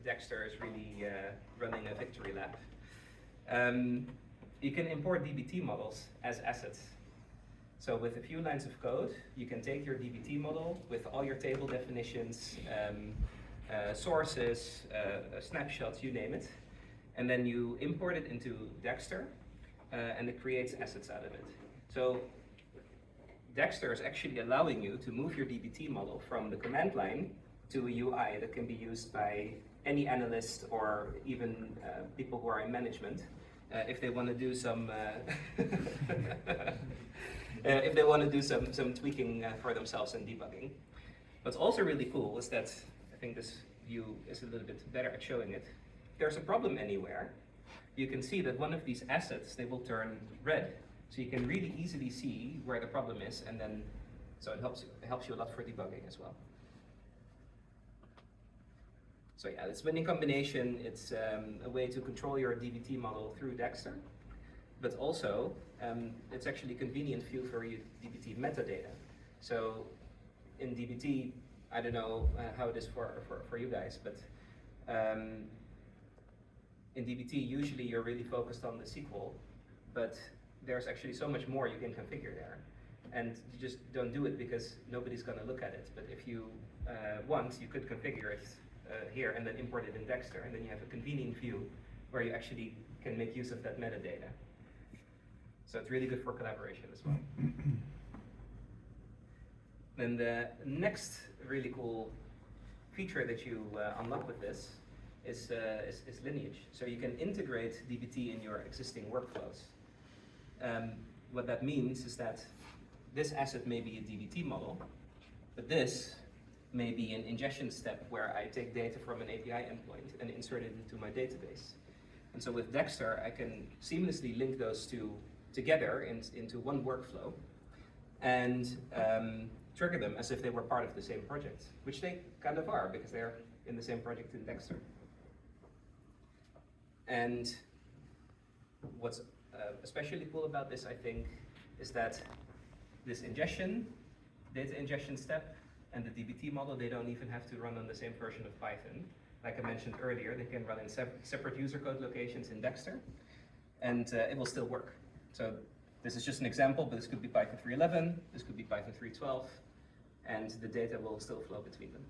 Dagster is really running a victory lap. You can import DBT models as assets. So with a few lines of code, you can take your DBT model with all your table definitions, sources, snapshots, you name it, and then you import it into Dagster, and it creates assets out of it. So Dagster is actually allowing you to move your DBT model from the command line to a UI that can be used by any analyst or even people who are in management if they want to do some some tweaking for themselves in debugging. What's also really cool is that I think this view is a little bit better at showing it. If there's a problem anywhere, you can see that one of these assets, they will turn red. So you can really easily see where the problem is, and then so it helps you a lot for debugging as well. So yeah, it's winning combination. It's a way to control your DBT model through Dagster, but also it's actually a convenient view for your DBT metadata. So in DBT, I don't know how it is for you guys, but in DBT, usually you're really focused on the SQL, but there's actually so much more you can configure there. And you just don't do it because nobody's going to look at it. But if you want, you could configure it here and then import it in Dagster, and then you have a convenient view where you actually can make use of that metadata. So it's really good for collaboration as well. Then the next really cool feature that you unlock with this is Lineage. So you can integrate DBT in your existing workflows. What that means is that this asset may be a DBT model, but this may be an ingestion step where I take data from an API endpoint and insert it into my database. And so with Dagster, I can seamlessly link those two together into one workflow and trigger them as if they were part of the same project, which they kind of are because they're in the same project in Dagster. And what's especially cool about this, I think, is that this data ingestion step, and the DBT model, they don't even have to run on the same version of Python. Like I mentioned earlier, they can run in separate user code locations in Dagster, and it will still work. So this is just an example, but this could be Python 3.11, this could be Python 3.12, and the data will still flow between them.